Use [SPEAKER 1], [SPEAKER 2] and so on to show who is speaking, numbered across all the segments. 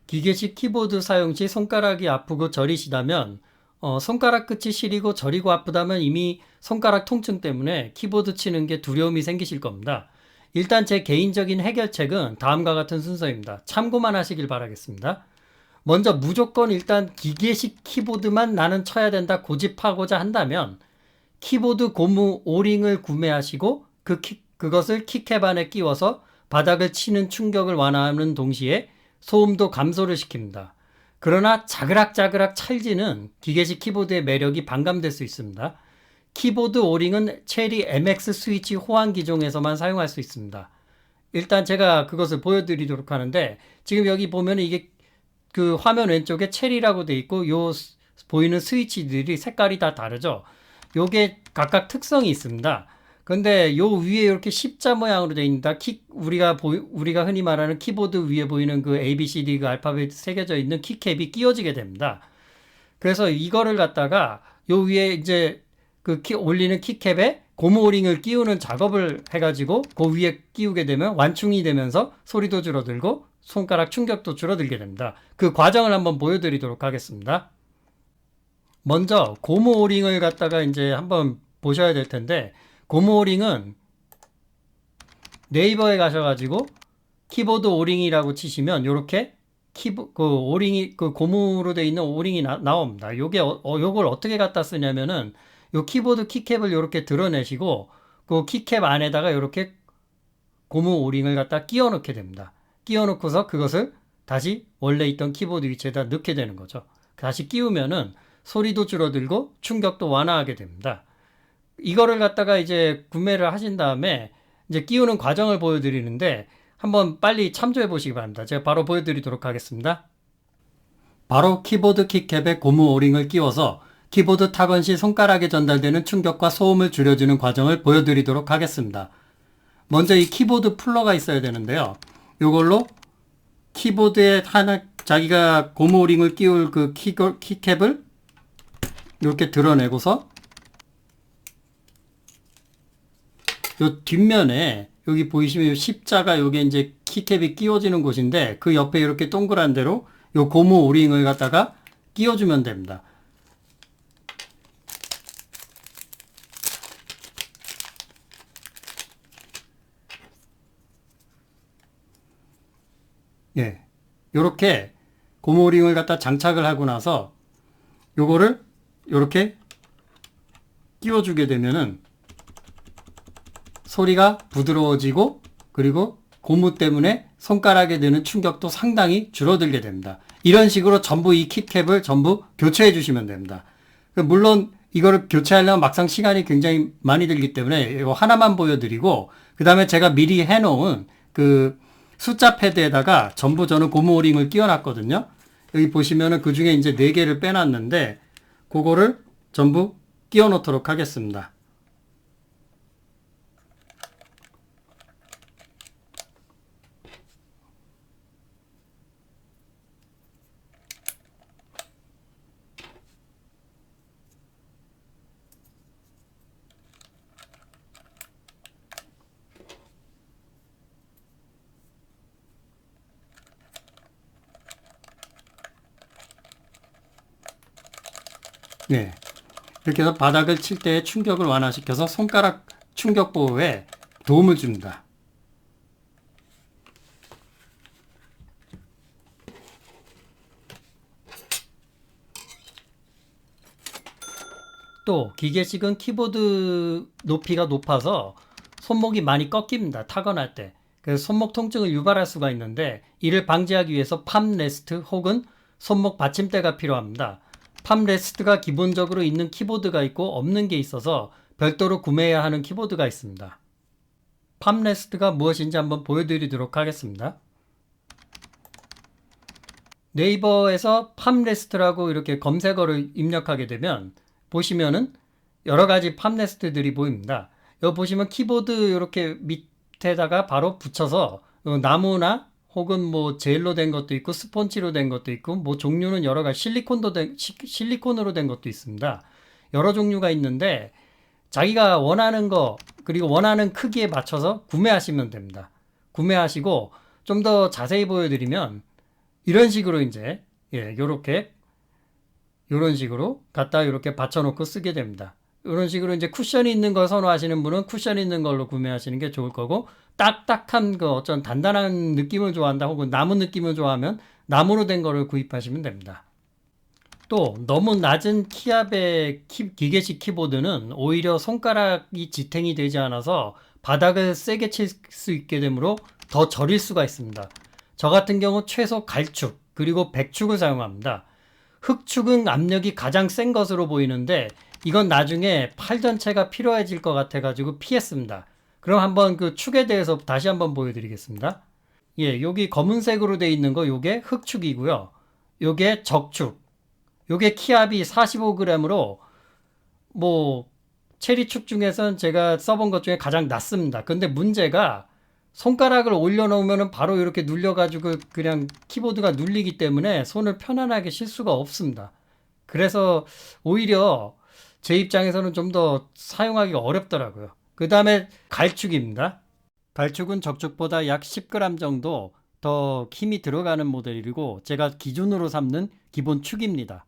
[SPEAKER 1] 기계식 키보드 사용 시 손가락이 아프고 저리시다면 손가락 끝이 시리고 저리고 아프다면 이미 손가락 통증 때문에 키보드 치는 게 두려움이 생기실 겁니다. 일단 제 개인적인 해결책은 다음과 같은 순서입니다. 참고만 하시길 바라겠습니다. 먼저 무조건 일단 기계식 키보드만 나는 쳐야 된다 고집하고자 한다면 키보드 고무 오링을 구매하시고 그것을 키캡 안에 끼워서 바닥을 치는 충격을 완화하는 동시에 소음도 감소를 시킵니다. 그러나 자그락자그락 찰지는 기계식 키보드의 매력이 반감될 수 있습니다. 키보드 오링은 체리 MX 스위치 호환 기종에서만 사용할 수 있습니다. 일단 제가 그것을 보여드리도록 하는데 지금 여기 보면 이게 그 화면 왼쪽에 체리라고 되어 있고 요 보이는 스위치들이 색깔이 다 다르죠. 요게 각각 특성이 있습니다. 근데 요 위에 이렇게 십자 모양으로 되어 있다. 우리가 흔히 말하는 키보드 위에 보이는 그 ABCD 그 알파벳 새겨져 있는 키캡이 끼워지게 됩니다. 그래서 이거를 갖다가 요 위에 이제 올리는 키캡에 고무오링을 끼우는 작업을 해가지고 그 위에 끼우게 되면 완충이 되면서 소리도 줄어들고 손가락 충격도 줄어들게 됩니다. 그 과정을 한번 보여드리도록 하겠습니다. 먼저 고무오링을 갖다가 이제 한번 보셔야 될 텐데 고무오링은 네이버에 가셔가지고 키보드 오링이라고 치시면 이렇게 오링이 고무로 되어 있는 오링이 나옵니다. 요걸 어떻게 갖다 쓰냐면은 요 키보드 키캡을 이렇게 드러내시고 그 키캡 안에다가 이렇게 고무 오링을 갖다 끼워 넣게 됩니다. 끼워 넣고서 그것을 다시 원래 있던 키보드 위치에다 넣게 되는 거죠. 다시 끼우면은 소리도 줄어들고 충격도 완화하게 됩니다. 이거를 갖다가 이제 구매를 하신 다음에 이제 끼우는 과정을 보여드리는데 한번 빨리 참조해 보시기 바랍니다. 제가 바로 보여드리도록 하겠습니다. 바로 키보드 키캡에 고무 오링을 끼워서 키보드 타건 시 손가락에 전달되는 충격과 소음을 줄여주는 과정을 보여드리도록 하겠습니다. 먼저 이 키보드 풀러가 있어야 되는데요. 이걸로 키보드에 자기가 고무 오링을 끼울 그 키캡을 이렇게 드러내고서 요 뒷면에 여기 보이시면 요 십자가 요게 이제 키캡이 끼워지는 곳인데 그 옆에 이렇게 동그란 대로 요 고무 오링을 갖다가 끼워주면 됩니다. 예. 요렇게 고무 오링을 갖다 장착을 하고 나서 요거를 요렇게 끼워주게 되면은 소리가 부드러워지고 그리고 고무 때문에 손가락에 드는 충격도 상당히 줄어들게 됩니다. 이런 식으로 전부 이 키캡을 전부 교체해 주시면 됩니다. 물론 이거를 교체하려면 막상 시간이 굉장히 많이 들기 때문에 이거 하나만 보여드리고 그 다음에 제가 미리 해놓은 그 숫자 패드에다가 전부 저는 고무 오링을 끼워놨거든요. 여기 보시면은 그 중에 이제 4개를 빼놨는데 그거를 전부 끼워 놓도록 하겠습니다. 네. 이렇게 해서 바닥을 칠 때 충격을 완화시켜서 손가락 충격 보호에 도움을 줍니다. 또 기계식은 키보드 높이가 높아서 손목이 많이 꺾입니다. 타건할 때. 그래서 손목 통증을 유발할 수가 있는데 이를 방지하기 위해서 팜 레스트 혹은 손목 받침대가 필요합니다. 팜 레스트가 기본적으로 있는 키보드가 있고 없는 게 있어서 별도로 구매해야 하는 키보드가 있습니다. 팜 레스트가 무엇인지 한번 보여드리도록 하겠습니다. 네이버에서 팜 레스트라고 이렇게 검색어를 입력하게 되면 보시면은 여러 가지 팜 레스트들이 보입니다. 여기 보시면 키보드 이렇게 밑에다가 바로 붙여서 나무나 혹은 뭐 젤로 된 것도 있고 스펀지로 된 것도 있고 뭐 종류는 여러 가지 실리콘으로 된 것도 있습니다. 여러 종류가 있는데 자기가 원하는 거 그리고 원하는 크기에 맞춰서 구매하시면 됩니다. 구매하시고 좀 더 자세히 보여드리면 이런 식으로 이제 요렇게 이런 식으로 갖다 이렇게 받쳐놓고 쓰게 됩니다. 이런 식으로 이제 쿠션이 있는 걸 선호하시는 분은 쿠션 있는 걸로 구매하시는 게 좋을 거고, 딱딱한 거 어쩐 단단한 느낌을 좋아한다 혹은 나무 느낌을 좋아하면 나무로 된 거를 구입하시면 됩니다. 또 너무 낮은 키압의 기계식 키보드는 오히려 손가락이 지탱이 되지 않아서 바닥을 세게 칠 수 있게 되므로 더 저릴 수가 있습니다. 저 같은 경우 최소 갈축 그리고 백축을 사용합니다. 흑축은 압력이 가장 센 것으로 보이는데 이건 나중에 팔 전체가 피로해질 것 같아가지고 피했습니다. 그럼 한번 그 축에 대해서 다시 한번 보여드리겠습니다. 여기 검은색으로 되어 있는 거 요게 흑축이고요. 요게 적축. 요게 키압이 45g으로 뭐 체리축 중에선 제가 써본 것 중에 가장 낮습니다. 근데 문제가 손가락을 올려놓으면 바로 이렇게 눌려가지고 그냥 키보드가 눌리기 때문에 손을 편안하게 쉴 수가 없습니다. 그래서 오히려 제 입장에서는 좀 더 사용하기가 어렵더라고요. 그 다음에 갈축입니다. 갈축은 적축보다 약 10g 정도 더 힘이 들어가는 모델이고 제가 기준으로 삼는 기본 축입니다.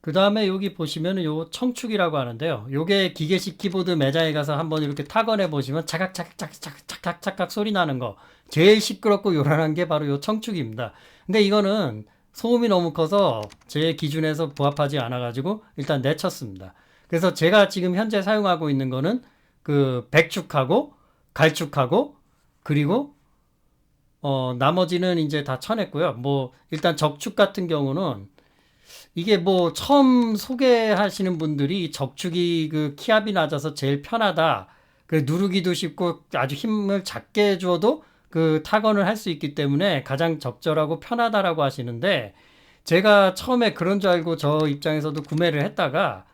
[SPEAKER 1] 그 다음에 여기 보시면 요 청축이라고 하는데요. 요게 기계식 키보드 매장에 가서 한번 이렇게 타건해 보시면 차각차각 소리 나는 거. 제일 시끄럽고 요란한 게 바로 요 청축입니다. 근데 이거는 소음이 너무 커서 제 기준에서 부합하지 않아가지고 일단 내쳤습니다. 그래서 제가 지금 현재 사용하고 있는 거는 그 백축하고 갈축하고 그리고 나머지는 이제 다 쳐냈고요. 뭐 일단 적축 같은 경우는 이게 뭐 처음 소개하시는 분들이 적축이 그 키압이 낮아서 제일 편하다. 그 누르기도 쉽고 아주 힘을 작게 줘도 그 타건을 할 수 있기 때문에 가장 적절하고 편하다라고 하시는데 제가 처음에 그런 줄 알고 저 입장에서도 구매를 했다가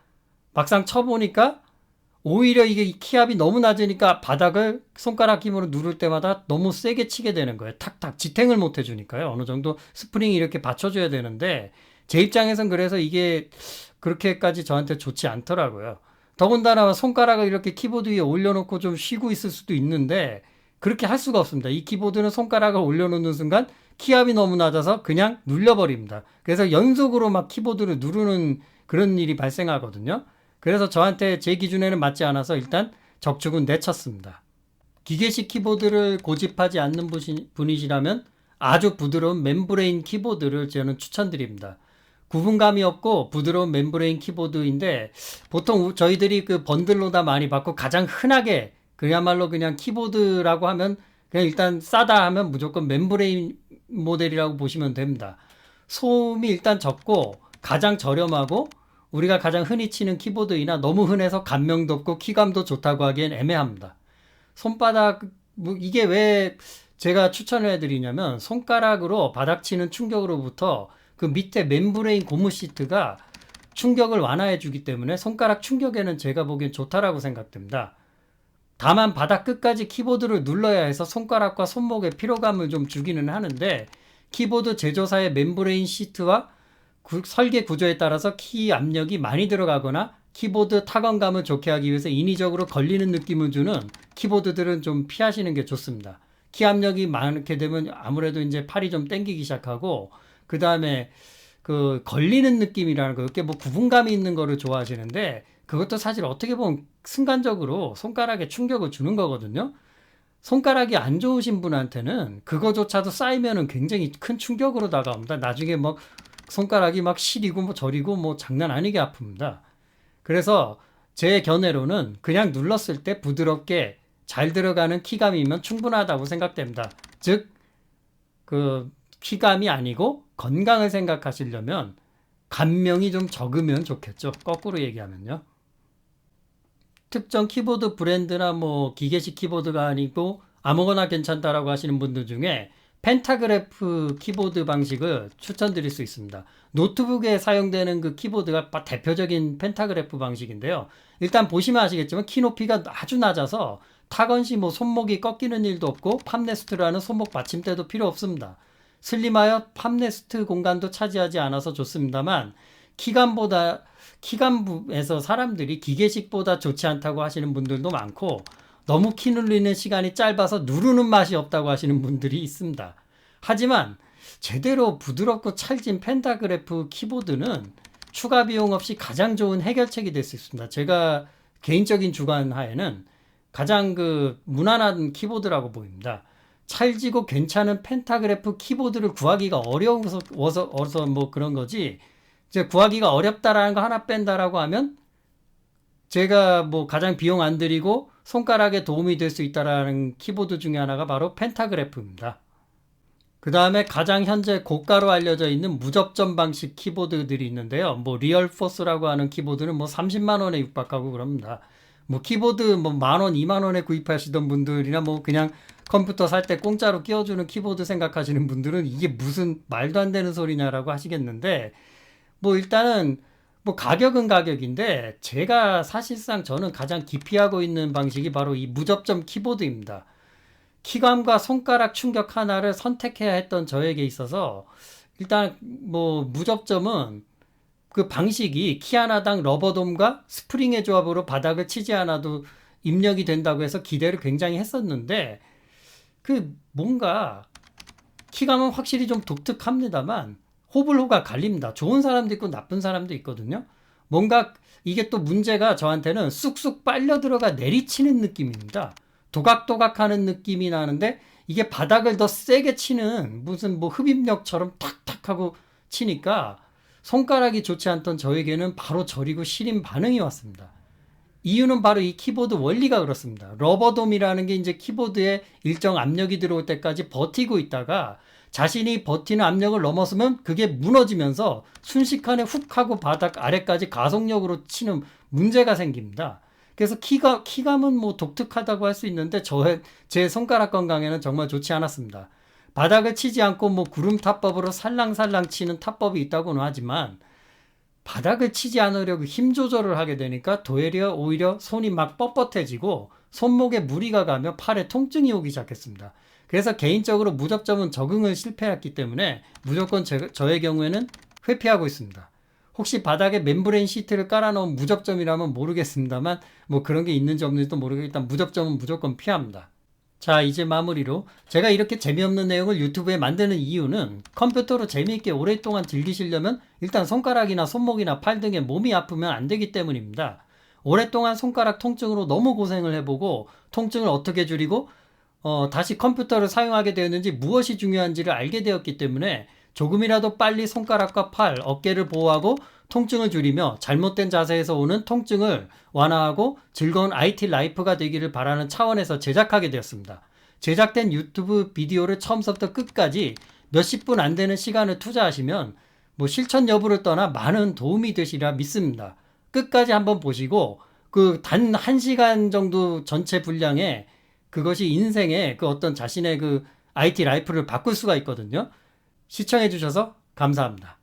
[SPEAKER 1] 막상 쳐보니까 오히려 이게 키압이 너무 낮으니까 바닥을 손가락 힘으로 누를 때마다 너무 세게 치게 되는 거예요. 탁탁 지탱을 못 해주니까요. 어느 정도 스프링이 이렇게 받쳐줘야 되는데 제 입장에선 그래서 이게 그렇게까지 저한테 좋지 않더라고요. 더군다나 손가락을 이렇게 키보드 위에 올려놓고 좀 쉬고 있을 수도 있는데 그렇게 할 수가 없습니다. 이 키보드는 손가락을 올려놓는 순간 키압이 너무 낮아서 그냥 눌려버립니다. 그래서 연속으로 막 키보드를 누르는 그런 일이 발생하거든요. 그래서 저한테 제 기준에는 맞지 않아서 일단 적축은 내쳤습니다. 기계식 키보드를 고집하지 않는 분이시라면 아주 부드러운 멤브레인 키보드를 저는 추천드립니다. 구분감이 없고 부드러운 멤브레인 키보드인데 보통 저희들이 그 번들로 다 많이 받고 가장 흔하게 그야말로 그냥 키보드라고 하면 그냥 일단 싸다 하면 무조건 멤브레인 모델이라고 보시면 됩니다. 소음이 일단 적고 가장 저렴하고 우리가 가장 흔히 치는 키보드이나 너무 흔해서 감명도 없고 키감도 좋다고 하기엔 애매합니다. 손바닥 이게 왜 제가 추천을 해드리냐면 손가락으로 바닥 치는 충격으로부터 그 밑에 멤브레인 고무 시트가 충격을 완화해 주기 때문에 손가락 충격에는 제가 보기엔 좋다라고 생각됩니다. 다만 바닥 끝까지 키보드를 눌러야 해서 손가락과 손목에 피로감을 좀 주기는 하는데 키보드 제조사의 멤브레인 시트와 설계 구조에 따라서 키 압력이 많이 들어가거나 키보드 타건감을 좋게 하기 위해서 인위적으로 걸리는 느낌을 주는 키보드들은 좀 피하시는 게 좋습니다. 키 압력이 많게 되면 아무래도 이제 팔이 좀 땡기기 시작하고 그 다음에 그 걸리는 느낌이라는 거, 이게 뭐 구분감이 있는 거를 좋아하시는데 그것도 사실 어떻게 보면 순간적으로 손가락에 충격을 주는 거거든요. 손가락이 안 좋으신 분한테는 그거조차도 쌓이면은 굉장히 큰 충격으로 다가옵니다. 나중에 막 손가락이 막 시리고 뭐 저리고 뭐 장난 아니게 아픕니다. 그래서 제 견해로는 그냥 눌렀을 때 부드럽게 잘 들어가는 키감이면 충분하다고 생각됩니다. 즉, 그 키감이 아니고 건강을 생각하시려면 감명이 좀 적으면 좋겠죠. 거꾸로 얘기하면요. 특정 키보드 브랜드나 뭐 기계식 키보드가 아니고 아무거나 괜찮다라고 하시는 분들 중에 펜타그래프 키보드 방식을 추천드릴 수 있습니다. 노트북에 사용되는 그 키보드가 대표적인 펜타그래프 방식인데요. 일단 보시면 아시겠지만 키 높이가 아주 낮아서 타건 시 뭐 손목이 꺾이는 일도 없고 팜레스트라는 손목 받침대도 필요 없습니다. 슬림하여 팜레스트 공간도 차지하지 않아서 좋습니다만 키감에서 사람들이 기계식보다 좋지 않다고 하시는 분들도 많고 너무 키 눌리는 시간이 짧아서 누르는 맛이 없다고 하시는 분들이 있습니다. 하지만 제대로 부드럽고 찰진 펜타그래프 키보드는 추가 비용 없이 가장 좋은 해결책이 될 수 있습니다. 제가 개인적인 주관 하에는 가장 무난한 키보드라고 보입니다. 찰지고 괜찮은 펜타그래프 키보드를 구하기가 어려워서 뭐 그런 거지, 이제 구하기가 어렵다라는 거 하나 뺀다라고 하면 제가 뭐 가장 비용 안 들이고 손가락에 도움이 될 수 있다라는 키보드 중에 하나가 바로 펜타그래프입니다. 그 다음에 가장 현재 고가로 알려져 있는 무접점 방식 키보드들이 있는데요. 뭐 리얼포스라고 하는 키보드는 뭐 30만 원에 육박하고 그럽니다. 뭐 키보드 뭐 10,000원, 2만 원에 구입하시던 분들이나 뭐 그냥 컴퓨터 살 때 공짜로 끼워주는 키보드 생각하시는 분들은 이게 무슨 말도 안 되는 소리냐라고 하시겠는데, 뭐 일단은 뭐 가격은 가격인데 제가 사실상 저는 가장 기피하고 있는 방식이 바로 이 무접점 키보드입니다. 키감과 손가락 충격 하나를 선택해야 했던 저에게 있어서 일단 뭐 무접점은 그 방식이 키 하나당 러버돔과 스프링의 조합으로 바닥을 치지 않아도 입력이 된다고 해서 기대를 굉장히 했었는데, 뭔가 키감은 확실히 좀 독특합니다만 호불호가 갈립니다. 좋은 사람도 있고 나쁜 사람도 있거든요. 뭔가 이게 또 문제가 저한테는 쑥쑥 빨려 들어가 내리치는 느낌입니다. 도각도각하는 느낌이 나는데 이게 바닥을 더 세게 치는 무슨 뭐 흡입력처럼 탁탁 하고 치니까 손가락이 좋지 않던 저에게는 바로 저리고 시린 반응이 왔습니다. 이유는 바로 이 키보드 원리가 그렇습니다. 러버돔이라는 게 이제 키보드에 일정 압력이 들어올 때까지 버티고 있다가 자신이 버티는 압력을 넘어서면 그게 무너지면서 순식간에 훅 하고 바닥 아래까지 가속력으로 치는 문제가 생깁니다. 그래서 키감은 뭐 독특하다고 할 수 있는데 제 손가락 건강에는 정말 좋지 않았습니다. 바닥을 치지 않고 뭐 구름 타법으로 살랑살랑 치는 타법이 있다고는 하지만 바닥을 치지 않으려고 힘 조절을 하게 되니까 오히려 손이 막 뻣뻣해지고 손목에 무리가 가며 팔에 통증이 오기 시작했습니다. 그래서 개인적으로 무접점은 적응을 실패했기 때문에 무조건 저의 경우에는 회피하고 있습니다. 혹시 바닥에 멤브레인 시트를 깔아놓은 무접점이라면 모르겠습니다만 뭐 그런 게 있는지 없는지도 모르겠고 일단 무접점은 무조건 피합니다. 자, 이제 마무리로 제가 이렇게 재미없는 내용을 유튜브에 만드는 이유는 컴퓨터로 재미있게 오랫동안 즐기시려면 일단 손가락이나 손목이나 팔 등에 몸이 아프면 안 되기 때문입니다. 오랫동안 손가락 통증으로 너무 고생을 해보고 통증을 어떻게 줄이고 다시 컴퓨터를 사용하게 되었는지 무엇이 중요한지를 알게 되었기 때문에 조금이라도 빨리 손가락과 팔, 어깨를 보호하고 통증을 줄이며 잘못된 자세에서 오는 통증을 완화하고 즐거운 IT 라이프가 되기를 바라는 차원에서 제작하게 되었습니다. 제작된 유튜브 비디오를 처음부터 끝까지 몇십 분 안 되는 시간을 투자하시면 뭐 실천 여부를 떠나 많은 도움이 되시리라 믿습니다. 끝까지 한번 보시고 단 1시간 정도 전체 분량에 그것이 인생의 어떤 자신의 IT 라이프를 바꿀 수가 있거든요. 시청해 주셔서 감사합니다.